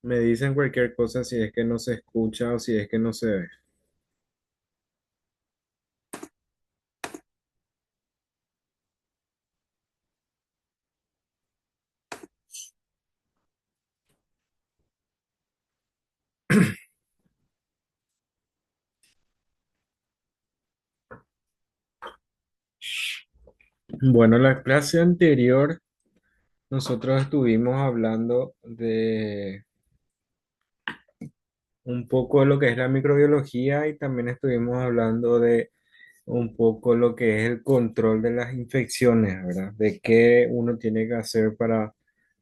Me dicen cualquier cosa si es que no se escucha o si es que no se ve. Bueno, la clase anterior nosotros estuvimos hablando de un poco de lo que es la microbiología y también estuvimos hablando de un poco lo que es el control de las infecciones, ¿verdad? De qué uno tiene que hacer para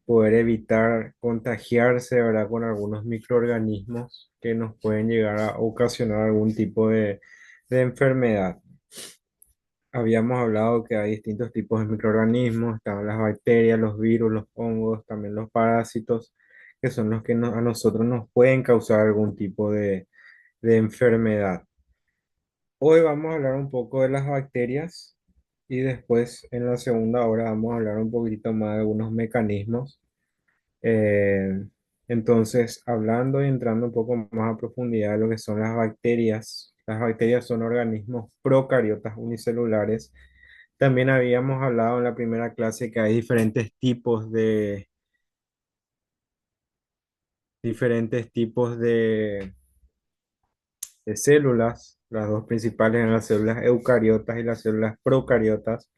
poder evitar contagiarse, ¿verdad? Con algunos microorganismos que nos pueden llegar a ocasionar algún tipo de enfermedad. Habíamos hablado que hay distintos tipos de microorganismos, estaban las bacterias, los virus, los hongos, también los parásitos, que son los que a nosotros nos pueden causar algún tipo de enfermedad. Hoy vamos a hablar un poco de las bacterias y después en la segunda hora vamos a hablar un poquito más de algunos mecanismos. Eh, entonces, hablando y entrando un poco más a profundidad de lo que son las bacterias son organismos procariotas unicelulares. También habíamos hablado en la primera clase que hay diferentes tipos de células. Las dos principales eran las células eucariotas y las células procariotas.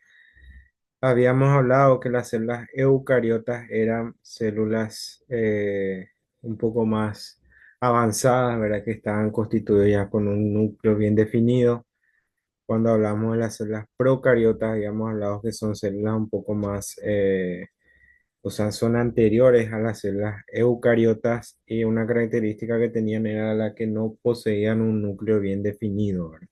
Habíamos hablado que las células eucariotas eran células un poco más avanzadas, ¿verdad? Que estaban constituidas ya con un núcleo bien definido. Cuando hablamos de las células procariotas, habíamos hablado que son células un poco más, o sea, son anteriores a las células eucariotas y una característica que tenían era la que no poseían un núcleo bien definido, ¿verdad?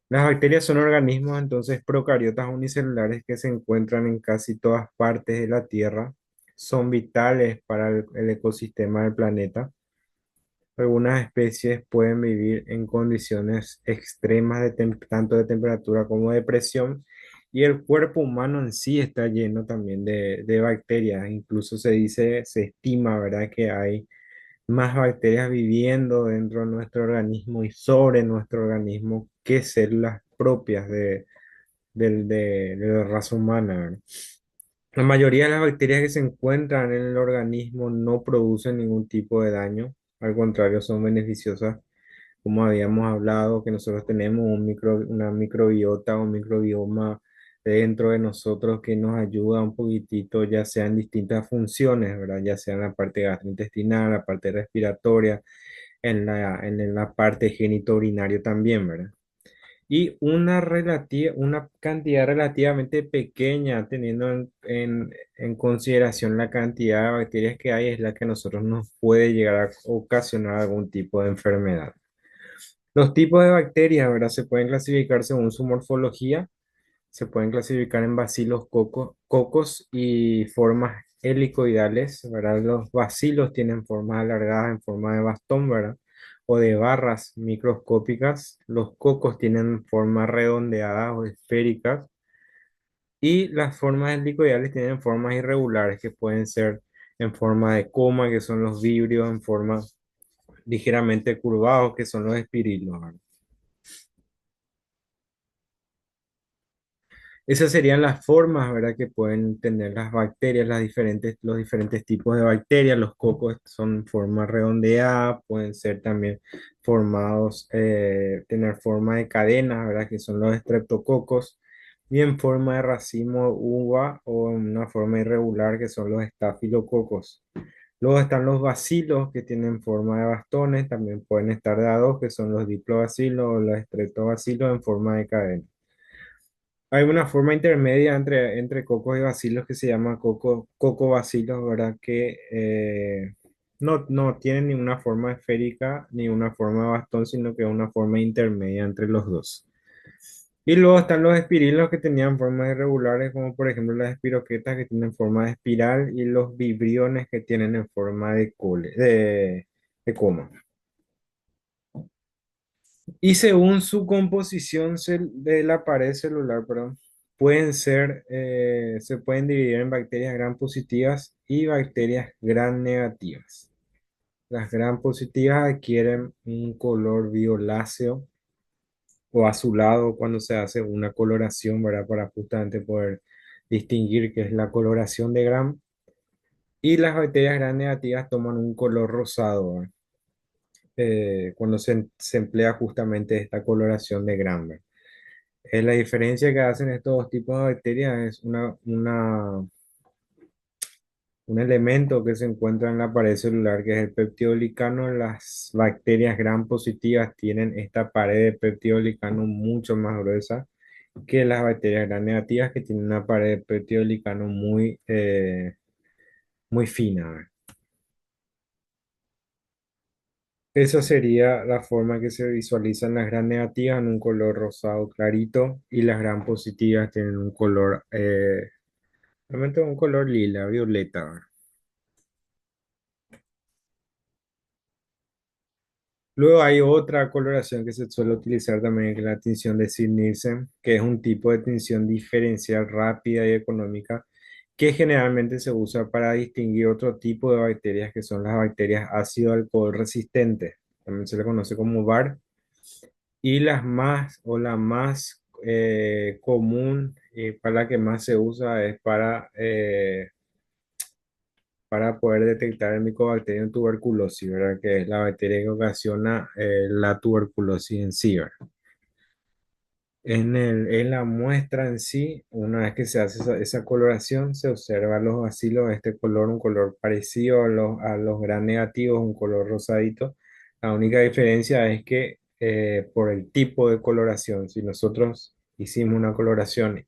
Las bacterias son organismos entonces procariotas unicelulares que se encuentran en casi todas partes de la Tierra. Son vitales para el ecosistema del planeta. Algunas especies pueden vivir en condiciones extremas tanto de temperatura como de presión. Y el cuerpo humano en sí está lleno también de bacterias. Incluso se estima, ¿verdad?, que hay más bacterias viviendo dentro de nuestro organismo y sobre nuestro organismo que células propias de la raza humana, ¿verdad? La mayoría de las bacterias que se encuentran en el organismo no producen ningún tipo de daño, al contrario, son beneficiosas, como habíamos hablado, que nosotros tenemos una microbiota o un microbioma dentro de nosotros que nos ayuda un poquitito, ya sea en distintas funciones, ¿verdad? Ya sea en la parte gastrointestinal, la parte respiratoria, en la parte genitourinaria también, ¿verdad? Y una cantidad relativamente pequeña, teniendo en consideración la cantidad de bacterias que hay, es la que a nosotros nos puede llegar a ocasionar algún tipo de enfermedad. Los tipos de bacterias, ¿verdad? Se pueden clasificar según su morfología. Se pueden clasificar en bacilos, cocos y formas helicoidales, ¿verdad? Los bacilos tienen formas alargadas en forma de bastón, ¿verdad? O de barras microscópicas. Los cocos tienen formas redondeadas o esféricas. Y las formas helicoidales tienen formas irregulares que pueden ser en forma de coma, que son los vibrios, en forma ligeramente curvados, que son los espirilos, ¿verdad? Esas serían las formas, ¿verdad?, que pueden tener las bacterias, los diferentes tipos de bacterias. Los cocos son forma redondeada, pueden ser también formados, tener forma de cadena, ¿verdad?, que son los estreptococos, y en forma de racimo, uva o en una forma irregular, que son los estafilococos. Luego están los bacilos, que tienen forma de bastones, también pueden estar de a dos, que son los diplobacilos o los estreptobacilos en forma de cadena. Hay una forma intermedia entre cocos y bacilos que se llama coco-bacilos, ¿verdad? Que no tienen ni una forma esférica ni una forma de bastón, sino que es una forma intermedia entre los dos. Y luego están los espirilos que tenían formas irregulares, como por ejemplo las espiroquetas que tienen forma de espiral y los vibriones que tienen en forma de coma. Y según su composición de la pared celular, perdón, se pueden dividir en bacterias gram positivas y bacterias gram negativas. Las gram positivas adquieren un color violáceo o azulado cuando se hace una coloración, ¿verdad? Para justamente poder distinguir qué es la coloración de gram. Y las bacterias gram negativas toman un color rosado, ¿verdad? Cuando se emplea justamente esta coloración de gram, ¿verdad? La diferencia que hacen estos dos tipos de bacterias es un elemento que se encuentra en la pared celular, que es el peptidoglicano. Las bacterias gram positivas tienen esta pared de peptidoglicano mucho más gruesa que las bacterias gram negativas, que tienen una pared de peptidoglicano muy fina, ¿verdad? Esa sería la forma que se visualizan las gram negativas en un color rosado clarito y las gram positivas tienen un color, realmente un color lila, violeta, ¿verdad? Luego hay otra coloración que se suele utilizar también, que es la tinción de Sid-Nielsen, que es un tipo de tinción diferencial rápida y económica que generalmente se usa para distinguir otro tipo de bacterias que son las bacterias ácido alcohol resistentes. También se le conoce como VAR. Y las más o la más común y para la que más se usa es para poder detectar el Mycobacterium tuberculosis, ¿verdad? Que es la bacteria que ocasiona la tuberculosis en sí, ¿verdad? En la muestra en sí, una vez que se hace esa coloración, se observa los bacilos de este color, un color parecido a los gram negativos, un color rosadito. La única diferencia es que por el tipo de coloración, si nosotros hicimos una coloración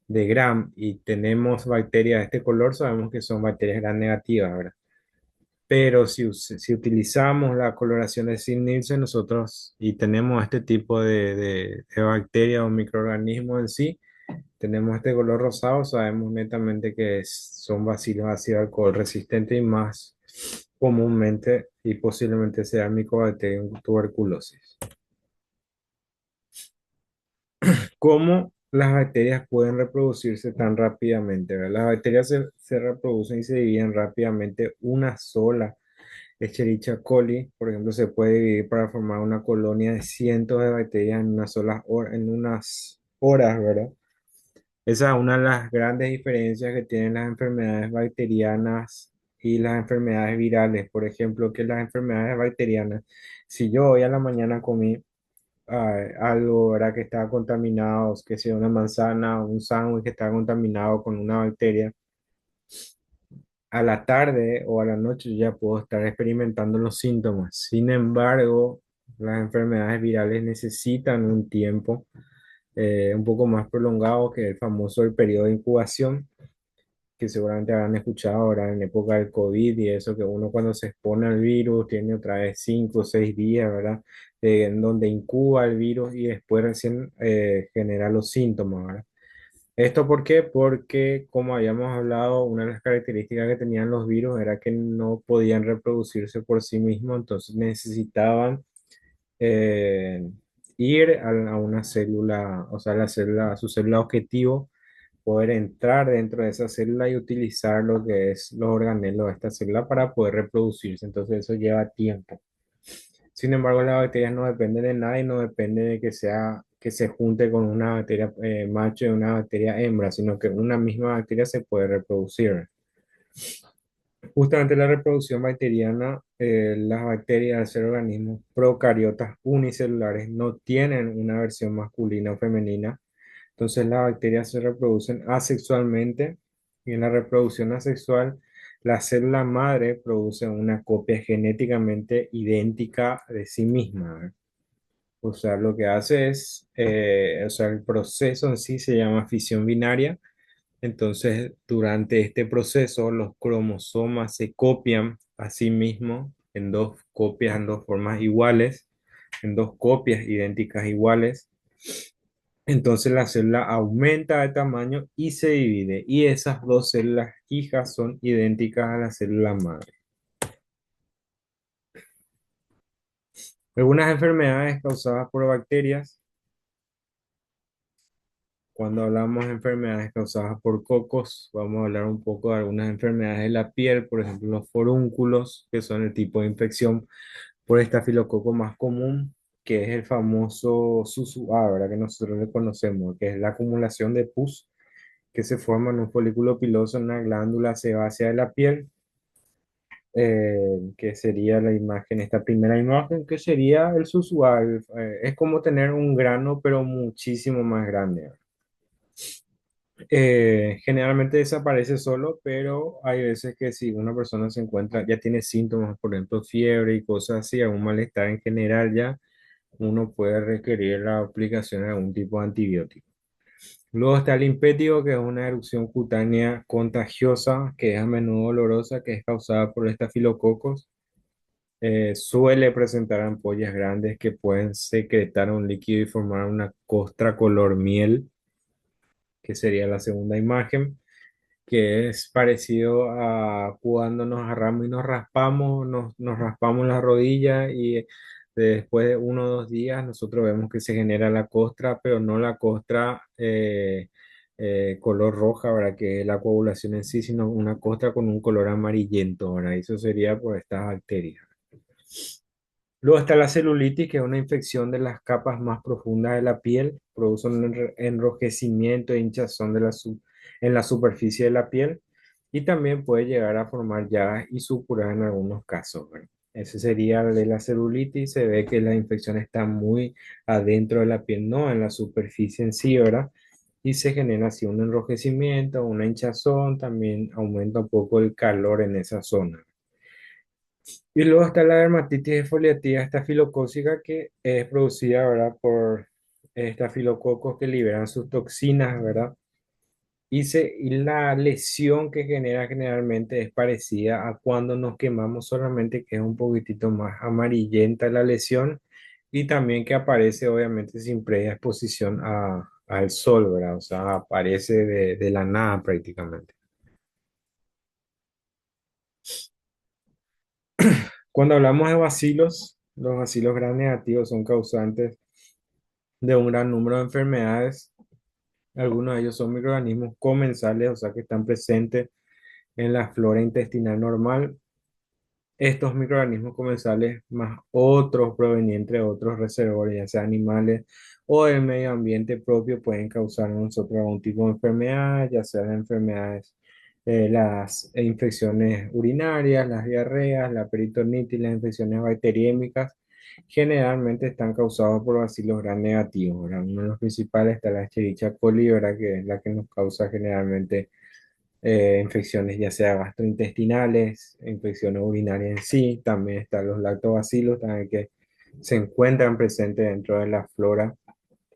de gram y tenemos bacterias de este color, sabemos que son bacterias gram negativas, ¿verdad? Pero si utilizamos la coloración de Sid-Nielsen, nosotros y tenemos este tipo de bacteria o microorganismo en sí, tenemos este color rosado, sabemos netamente que son bacilos ácido alcohol resistentes y más comúnmente y posiblemente sea Mycobacterium tuberculosis. ¿Cómo las bacterias pueden reproducirse tan rápidamente? ¿Verdad? Las bacterias se reproducen y se dividen rápidamente. Una sola Escherichia coli, por ejemplo, se puede dividir para formar una colonia de cientos de bacterias en una sola hora, en unas horas, ¿verdad? Esa es una de las grandes diferencias que tienen las enfermedades bacterianas y las enfermedades virales. Por ejemplo, que las enfermedades bacterianas, si yo hoy a la mañana comí algo, ¿verdad? Que estaba contaminado, que sea una manzana o un sándwich que estaba contaminado con una bacteria, a la tarde o a la noche ya puedo estar experimentando los síntomas. Sin embargo, las enfermedades virales necesitan un tiempo un poco más prolongado que el famoso el periodo de incubación, que seguramente habrán escuchado ahora en época del COVID y eso, que uno cuando se expone al virus tiene otra vez 5 o 6 días, ¿verdad? En donde incuba el virus y después recién genera los síntomas, ¿verdad? ¿Esto por qué? Porque, como habíamos hablado, una de las características que tenían los virus era que no podían reproducirse por sí mismos, entonces necesitaban eh, ir a una célula, o sea, la célula, su célula objetivo, poder entrar dentro de esa célula y utilizar lo que es los organelos de esta célula para poder reproducirse. Entonces eso lleva tiempo. Sin embargo, las bacterias no dependen de nada y no depende de que se junte con una bacteria macho y una bacteria hembra, sino que una misma bacteria se puede reproducir. Justamente la reproducción bacteriana, las bacterias al ser organismos procariotas unicelulares no tienen una versión masculina o femenina, entonces las bacterias se reproducen asexualmente y en la reproducción asexual la célula madre produce una copia genéticamente idéntica de sí misma, ¿verdad? O sea, lo que hace es, o sea, el proceso en sí se llama fisión binaria. Entonces, durante este proceso, los cromosomas se copian a sí mismos en dos copias, en dos formas iguales, en dos copias idénticas iguales. Entonces, la célula aumenta de tamaño y se divide. Y esas dos células hijas son idénticas a la célula madre. Algunas enfermedades causadas por bacterias Cuando hablamos de enfermedades causadas por cocos, vamos a hablar un poco de algunas enfermedades de la piel, por ejemplo, los forúnculos, que son el tipo de infección por estafilococo más común, que es el famoso SUSUA, ¿verdad? Que nosotros le conocemos, que es la acumulación de pus que se forma en un folículo piloso en una glándula sebácea de la piel, que sería la imagen, esta primera imagen, que sería el SUSUA. Es como tener un grano, pero muchísimo más grande. Generalmente desaparece solo, pero hay veces que si una persona se encuentra, ya tiene síntomas, por ejemplo, fiebre y cosas así, algún malestar en general ya, uno puede requerir la aplicación de algún tipo de antibiótico. Luego está el impétigo, que es una erupción cutánea contagiosa, que es a menudo dolorosa, que es causada por estafilococos. Suele presentar ampollas grandes que pueden secretar un líquido y formar una costra color miel, que sería la segunda imagen, que es parecido a cuando nos agarramos y nos raspamos, nos raspamos la rodilla y después de 1 o 2 días nosotros vemos que se genera la costra, pero no la costra color roja, ¿verdad? Que es la coagulación en sí, sino una costra con un color amarillento, ¿verdad? Y eso sería por estas bacterias. Luego está la celulitis, que es una infección de las capas más profundas de la piel, produce un enrojecimiento e hinchazón en la superficie de la piel y también puede llegar a formar llagas y suturas en algunos casos, ¿verdad? Ese sería el de la celulitis. Se ve que la infección está muy adentro de la piel, no en la superficie en sí, ¿verdad? Y se genera así un enrojecimiento, una hinchazón, también aumenta un poco el calor en esa zona. Y luego está la dermatitis exfoliativa estafilocócica, que es producida, ¿verdad? Por estafilococos que liberan sus toxinas, ¿verdad? Y la lesión que genera generalmente es parecida a cuando nos quemamos, solamente que es un poquitito más amarillenta la lesión y también que aparece obviamente sin previa exposición al sol, ¿verdad? O sea, aparece de la nada prácticamente. Cuando hablamos de bacilos, los bacilos gram negativos son causantes de un gran número de enfermedades. Algunos de ellos son microorganismos comensales, o sea que están presentes en la flora intestinal normal. Estos microorganismos comensales más otros provenientes de otros reservorios, ya sea animales o del medio ambiente propio, pueden causar en nosotros algún tipo de enfermedad, ya sean enfermedades, las infecciones urinarias, las diarreas, la peritonitis, las infecciones bacteriémicas. Generalmente están causados por bacilos gram negativos, ¿verdad? Uno de los principales está la Escherichia coli, ¿verdad? Que es la que nos causa generalmente infecciones ya sea gastrointestinales, infecciones urinarias en sí. También están los lactobacilos, también que se encuentran presentes dentro de la flora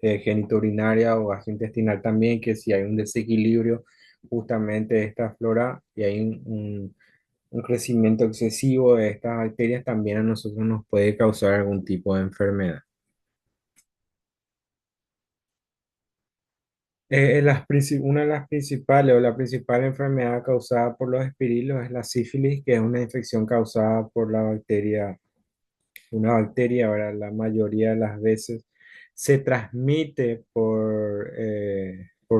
genitourinaria o gastrointestinal también, que si hay un desequilibrio justamente de esta flora y hay un crecimiento excesivo de estas bacterias, también a nosotros nos puede causar algún tipo de enfermedad. Una de las principales o la principal enfermedad causada por los espirilos es la sífilis, que es una infección causada por la bacteria, una bacteria, ¿verdad? La mayoría de las veces se transmite por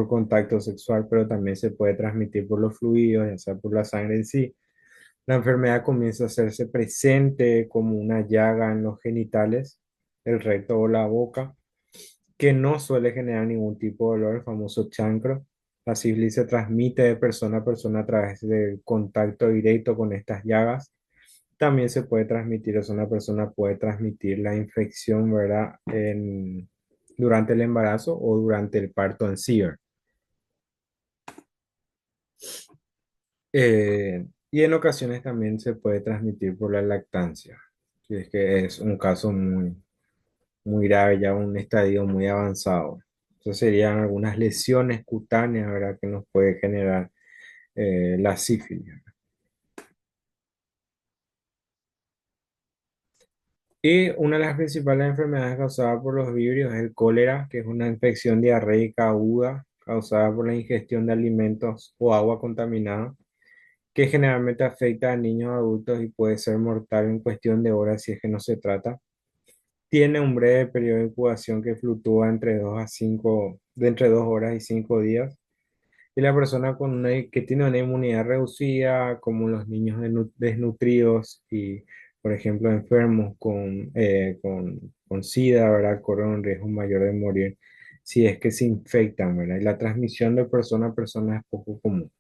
contacto sexual, pero también se puede transmitir por los fluidos, ya sea por la sangre en sí. La enfermedad comienza a hacerse presente como una llaga en los genitales, el recto o la boca, que no suele generar ningún tipo de dolor, el famoso chancro. La sífilis se transmite de persona a persona a través del contacto directo con estas llagas. También se puede transmitir, o sea, una persona puede transmitir la infección, ¿verdad? Durante el embarazo o durante el parto en sí, ¿verdad? Y en ocasiones también se puede transmitir por la lactancia, si es que es un caso muy grave, ya un estadio muy avanzado. Entonces serían algunas lesiones cutáneas, ¿verdad? Que nos puede generar la sífilis. Y una de las principales enfermedades causadas por los vibrios es el cólera, que es una infección diarreica aguda causada por la ingestión de alimentos o agua contaminada, que generalmente afecta a niños adultos y puede ser mortal en cuestión de horas si es que no se trata. tiene un breve periodo de incubación que fluctúa entre 2 a 5, de entre 2 horas y 5 días. Y la persona que tiene una inmunidad reducida, como los niños desnutridos y, por ejemplo, enfermos con SIDA, ¿verdad? Corren un riesgo mayor de morir si es que se infectan, ¿verdad? Y la transmisión de persona a persona es poco común.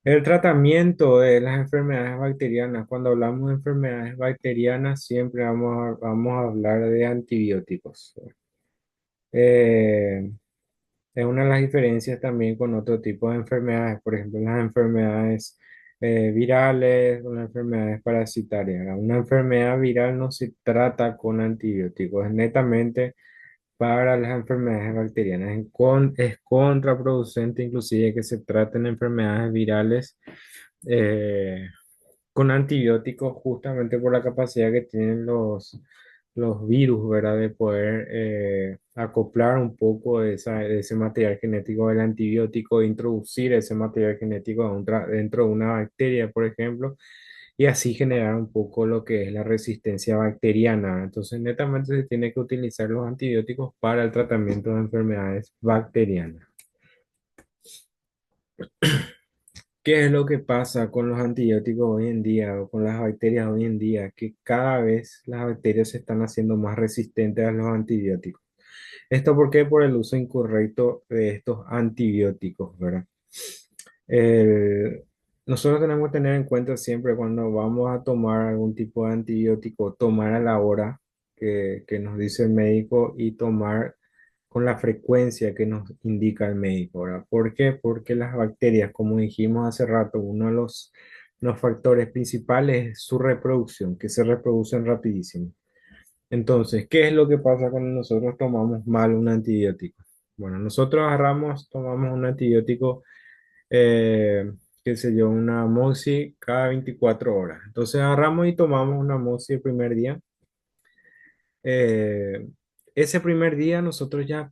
El tratamiento de las enfermedades bacterianas, cuando hablamos de enfermedades bacterianas, siempre vamos a hablar de antibióticos. Eh, Es una de las diferencias también con otro tipo de enfermedades, por ejemplo, las enfermedades virales o las enfermedades parasitarias. ¿Verdad? Una enfermedad viral no se trata con antibióticos, es netamente para las enfermedades bacterianas. Es contraproducente inclusive que se traten enfermedades virales eh, con antibióticos justamente por la capacidad que tienen los virus, ¿verdad? De poder acoplar un poco de ese material genético del antibiótico, e introducir ese material genético dentro de una bacteria, por ejemplo, y así generar un poco lo que es la resistencia bacteriana. Entonces, netamente se tiene que utilizar los antibióticos para el tratamiento de enfermedades bacterianas. ¿Qué es lo que pasa con los antibióticos hoy en día o con las bacterias hoy en día? Que cada vez las bacterias se están haciendo más resistentes a los antibióticos. ¿Esto por qué? Por el uso incorrecto de estos antibióticos, ¿verdad? El- Nosotros tenemos que tener en cuenta siempre cuando vamos a tomar algún tipo de antibiótico, tomar a la hora que nos dice el médico y tomar con la frecuencia que nos indica el médico, ¿verdad? ¿Por qué? Porque las bacterias, como dijimos hace rato, uno de los factores principales es su reproducción, que se reproducen rapidísimo. Entonces, ¿qué es lo que pasa cuando nosotros tomamos mal un antibiótico? Bueno, nosotros tomamos un antibiótico, qué sé yo, una Moxi cada 24 horas. Entonces agarramos y tomamos una Moxi el primer día. eh, Ese primer día nosotros ya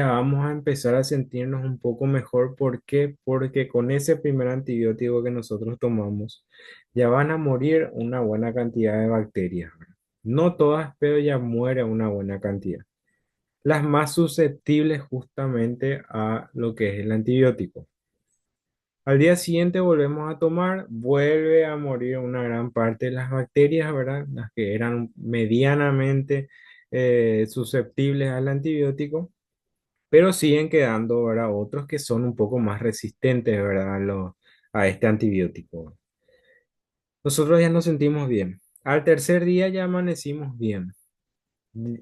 vamos a empezar a sentirnos un poco mejor. ¿Por qué? Porque con ese primer antibiótico que nosotros tomamos, ya van a morir una buena cantidad de bacterias, ¿verdad? No todas, pero ya muere una buena cantidad. Las más susceptibles justamente a lo que es el antibiótico. Al día siguiente volvemos a tomar, vuelve a morir una gran parte de las bacterias, ¿verdad? Las que eran medianamente susceptibles al antibiótico, pero siguen quedando, ¿verdad? Otros que son un poco más resistentes, ¿verdad? A este antibiótico. Nosotros ya nos sentimos bien. Al tercer día ya amanecimos bien.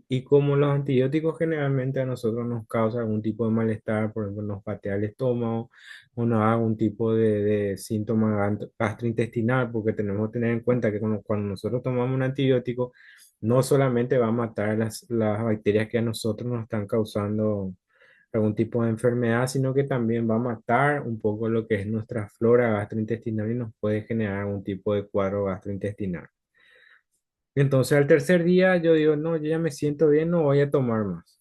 Y como los antibióticos generalmente a nosotros nos causan algún tipo de malestar, por ejemplo, nos patea el estómago o nos da algún tipo de síntoma gastrointestinal, porque tenemos que tener en cuenta que cuando nosotros tomamos un antibiótico, no solamente va a matar las bacterias que a nosotros nos están causando algún tipo de enfermedad, sino que también va a matar un poco lo que es nuestra flora gastrointestinal y nos puede generar algún tipo de cuadro gastrointestinal. Entonces al tercer día yo digo, no, yo ya me siento bien, no voy a tomar más.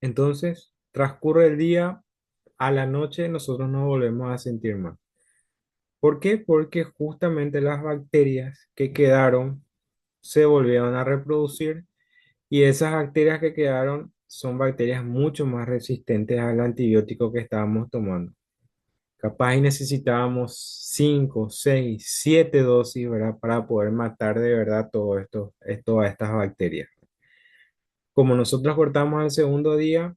Entonces transcurre el día, a la noche nosotros nos volvemos a sentir mal. ¿Por qué? Porque justamente las bacterias que quedaron se volvieron a reproducir y esas bacterias que quedaron son bacterias mucho más resistentes al antibiótico que estábamos tomando. Capaz y necesitábamos 5, 6, 7 dosis, ¿verdad? Para poder matar de verdad todas estas bacterias. Como nosotros cortamos el segundo día,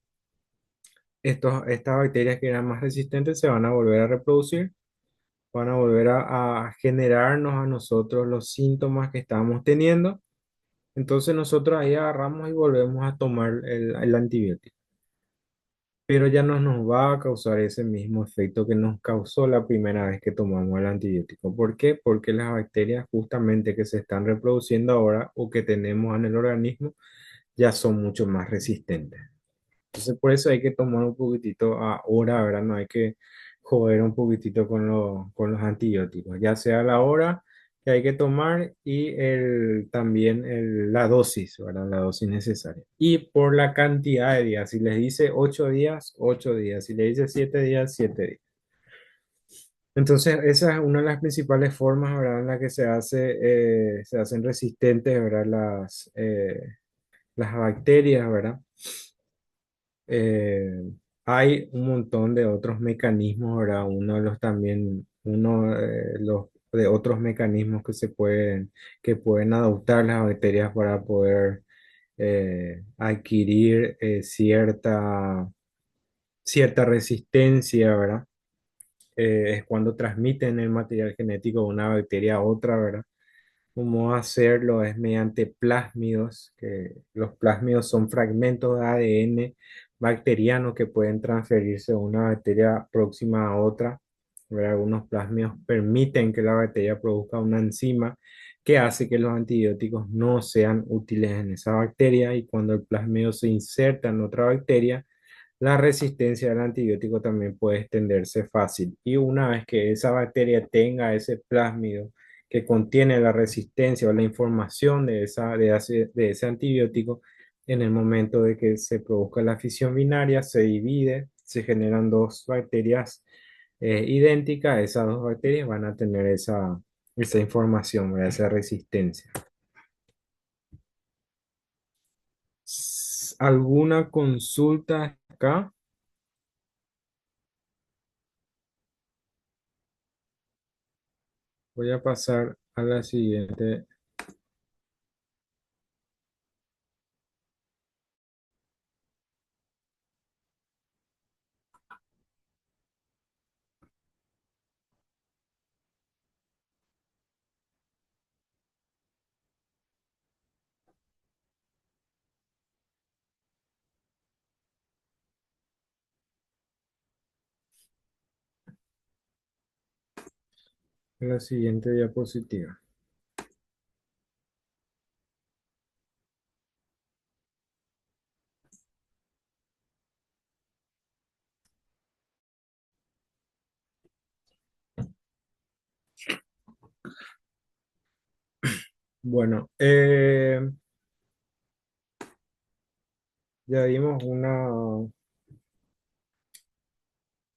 estas bacterias que eran más resistentes se van a volver a reproducir, van a volver a generarnos a nosotros los síntomas que estábamos teniendo. Entonces nosotros ahí agarramos y volvemos a tomar el antibiótico. Pero ya no nos va a causar ese mismo efecto que nos causó la primera vez que tomamos el antibiótico. ¿Por qué? Porque las bacterias justamente que se están reproduciendo ahora o que tenemos en el organismo ya son mucho más resistentes. Entonces, por eso hay que tomar un poquitito ahora, ¿verdad? No hay que joder un poquitito con los antibióticos, ya sea la hora que hay que tomar y también la dosis, ¿verdad? La dosis necesaria. Y por la cantidad de días. Si les dice 8 días, 8 días. Si le dice 7 días, 7 días. Entonces, esa es una de las principales formas, ¿verdad?, en la que se hacen resistentes, ¿verdad?, las bacterias, ¿verdad? Eh, Hay un montón de otros mecanismos, ¿verdad? Uno de los de otros mecanismos que pueden adoptar las bacterias para poder adquirir cierta resistencia, ¿verdad? Es cuando transmiten el material genético de una bacteria a otra, ¿verdad? Cómo hacerlo es mediante plásmidos, que los plásmidos son fragmentos de ADN bacteriano que pueden transferirse de una bacteria próxima a otra. ¿Verdad? Algunos plásmidos permiten que la bacteria produzca una enzima que hace que los antibióticos no sean útiles en esa bacteria, y cuando el plásmido se inserta en otra bacteria, la resistencia al antibiótico también puede extenderse fácil. Y una vez que esa bacteria tenga ese plásmido que contiene la resistencia o la información de ese antibiótico, en el momento de que se produzca la fisión binaria, se divide, se generan dos bacterias idénticas. Esas dos bacterias van a tener esa información, ¿verdad? Esa resistencia. ¿Alguna consulta acá? Voy a pasar a la siguiente diapositiva. Bueno, ya dimos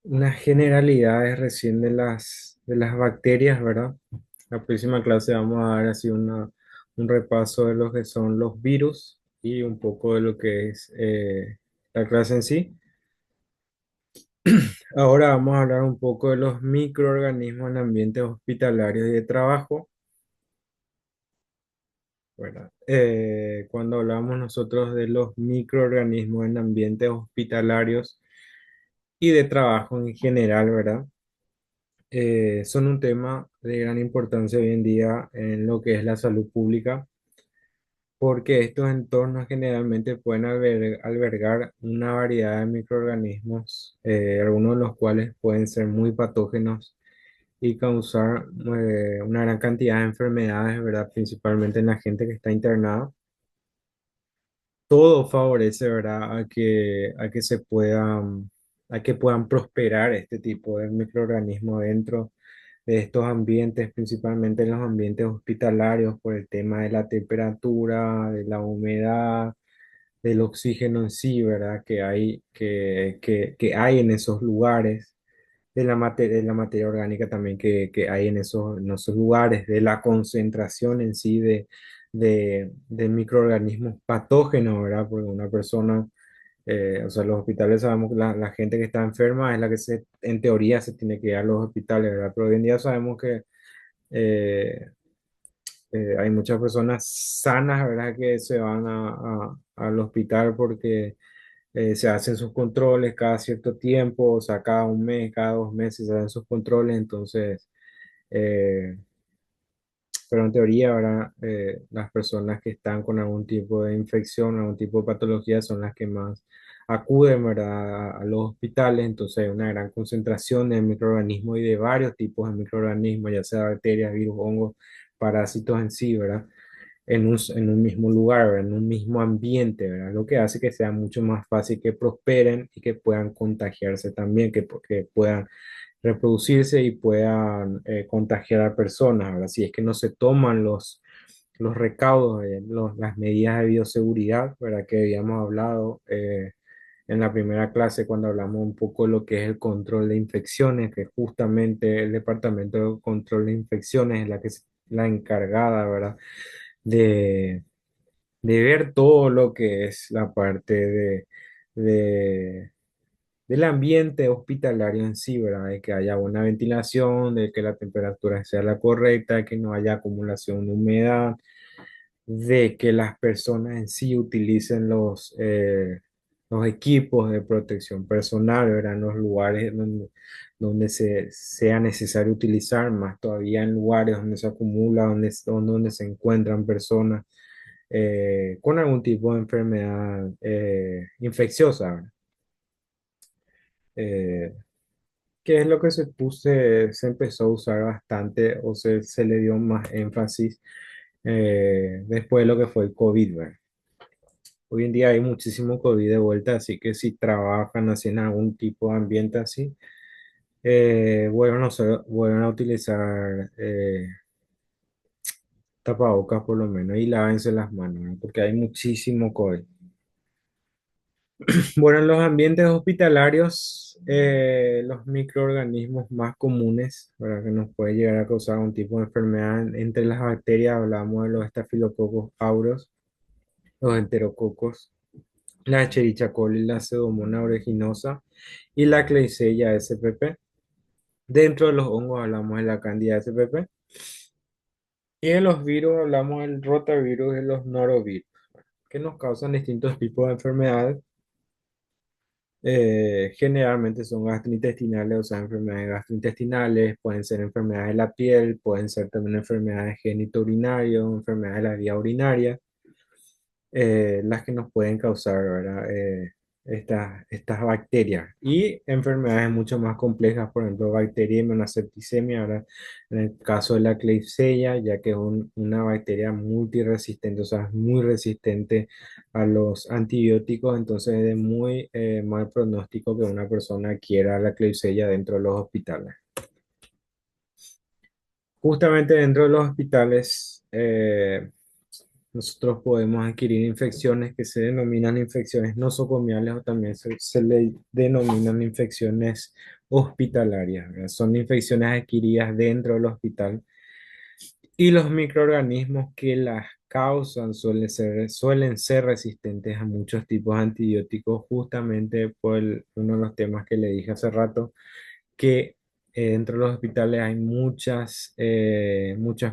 unas generalidades recién de las bacterias, ¿verdad? La próxima clase vamos a dar así un repaso de lo que son los virus y un poco de lo que es la clase en sí. Ahora vamos a hablar un poco de los microorganismos en ambientes hospitalarios y de trabajo, ¿verdad? Cuando hablamos nosotros de los microorganismos en ambientes hospitalarios y de trabajo en general, ¿verdad? Son un tema de gran importancia hoy en día en lo que es la salud pública, porque estos entornos generalmente pueden albergar una variedad de microorganismos, algunos de los cuales pueden ser muy patógenos y causar una gran cantidad de enfermedades, ¿verdad? Principalmente en la gente que está internada. Todo favorece, ¿verdad?, a que puedan prosperar este tipo de microorganismos dentro de estos ambientes, principalmente en los ambientes hospitalarios, por el tema de la temperatura, de la humedad, del oxígeno en sí, ¿verdad?, que hay en esos lugares, de la materia orgánica también que hay en esos lugares, de la concentración en sí de microorganismos patógenos, ¿verdad? Porque una persona, o sea, los hospitales sabemos que la gente que está enferma es la que en teoría se tiene que ir a los hospitales, ¿verdad? Pero hoy en día sabemos que eh, hay muchas personas sanas, ¿verdad?, que se van al hospital porque se hacen sus controles cada cierto tiempo, o sea, cada un mes, cada 2 meses se hacen sus controles. Entonces, eh, pero en teoría, ¿verdad? Las personas que están con algún tipo de infección, algún tipo de patología son las que más acuden, ¿verdad?, a los hospitales. Entonces hay una gran concentración de microorganismos y de varios tipos de microorganismos, ya sea bacterias, virus, hongos, parásitos en sí, ¿verdad?, en un mismo lugar, ¿verdad?, en un mismo ambiente, ¿verdad? Lo que hace que sea mucho más fácil que prosperen y que puedan contagiarse también, que puedan reproducirse y puedan contagiar a personas, ¿verdad? Si es que no se toman los recaudos, las medidas de bioseguridad, ¿verdad?, que habíamos hablado en la primera clase cuando hablamos un poco de lo que es el control de infecciones, que justamente el Departamento de Control de Infecciones es la que es la encargada, ¿verdad? De, de ver todo lo que es la parte de- del ambiente hospitalario en sí, ¿verdad? De que haya buena ventilación, de que la temperatura sea la correcta, de que no haya acumulación de humedad, de que las personas en sí utilicen los equipos de protección personal, ¿verdad? En los lugares donde sea necesario utilizar, más todavía en lugares donde se acumula, donde se encuentran personas con algún tipo de enfermedad infecciosa, ¿verdad? Eh, ¿Qué es lo que se empezó a usar bastante o se le dio más énfasis después de lo que fue el COVID, ¿verdad? Hoy en día hay muchísimo COVID de vuelta, así que si trabajan así en algún tipo de ambiente así, vuelvan a utilizar tapabocas por lo menos y lávense las manos, ¿no? Porque hay muchísimo COVID. Bueno, en los ambientes hospitalarios, los microorganismos más comunes, ¿verdad? Que nos puede llegar a causar un tipo de enfermedad, entre las bacterias hablamos de los estafilococos aureus, los enterococos, la Escherichia coli, la Pseudomonas aeruginosa y la Klebsiella spp. Dentro de los hongos hablamos de la Candida spp. Y de los virus hablamos del rotavirus y los norovirus, que nos causan distintos tipos de enfermedades. Generalmente son gastrointestinales, o sea, enfermedades gastrointestinales, pueden ser enfermedades de la piel, pueden ser también enfermedades genitourinarias, enfermedades de la vía urinaria, las que nos pueden causar, ¿verdad? Estas bacterias y enfermedades mucho más complejas, por ejemplo, bacteria septicemia, ¿verdad? En el caso de la Klebsiella, ya que es una bacteria multiresistente, o sea, es muy resistente a los antibióticos, entonces es de muy mal pronóstico que una persona adquiera la Klebsiella dentro de los hospitales. Justamente dentro de los hospitales, nosotros podemos adquirir infecciones que se denominan infecciones nosocomiales o también se le denominan infecciones hospitalarias, ¿verdad? Son infecciones adquiridas dentro del hospital y los microorganismos que las causan suelen ser resistentes a muchos tipos de antibióticos, justamente por uno de los temas que le dije hace rato que dentro de los hospitales hay muchas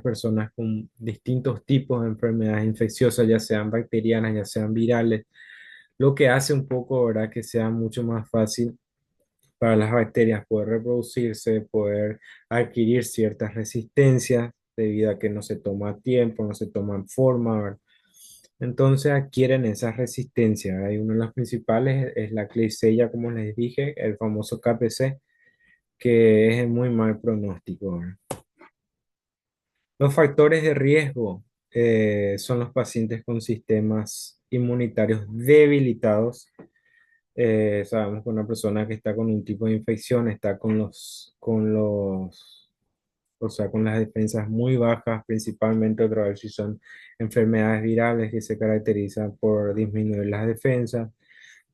personas con distintos tipos de enfermedades infecciosas, ya sean bacterianas, ya sean virales, lo que hace un poco, ¿verdad?, que sea mucho más fácil para las bacterias poder reproducirse, poder adquirir ciertas resistencias debido a que no se toma tiempo, no se toman forma, ¿verdad? Entonces adquieren esas resistencias, ¿verdad? Y una de las principales es la Klebsiella, como les dije, el famoso KPC, que es muy mal pronóstico, ¿verdad? Los factores de riesgo son los pacientes con sistemas inmunitarios debilitados. Sabemos que una persona que está con un tipo de infección está o sea, con las defensas muy bajas, principalmente otra vez si son enfermedades virales que se caracterizan por disminuir las defensas.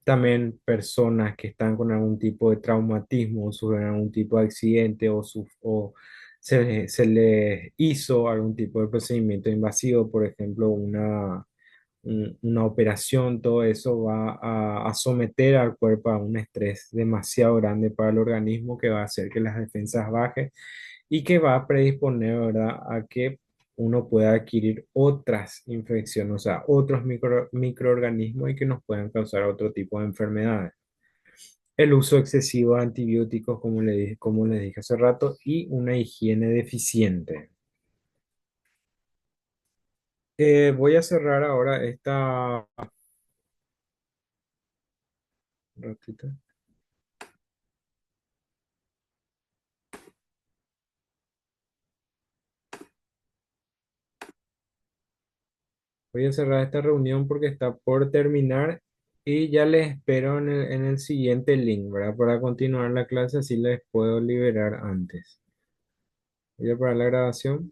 También personas que están con algún tipo de traumatismo, sufren algún tipo de accidente o se les hizo algún tipo de procedimiento invasivo, por ejemplo, una operación, todo eso va a someter al cuerpo a un estrés demasiado grande para el organismo que va a hacer que las defensas bajen y que va a predisponer, ¿verdad?, a que uno pueda adquirir otras infecciones, o sea, otros microorganismos y que nos puedan causar otro tipo de enfermedades. El uso excesivo de antibióticos, como le dije hace rato, y una higiene deficiente. Voy a cerrar ahora esta ratita. Voy a cerrar esta reunión porque está por terminar y ya les espero en el siguiente link, ¿verdad? Para continuar la clase, así les puedo liberar antes. Voy a parar la grabación.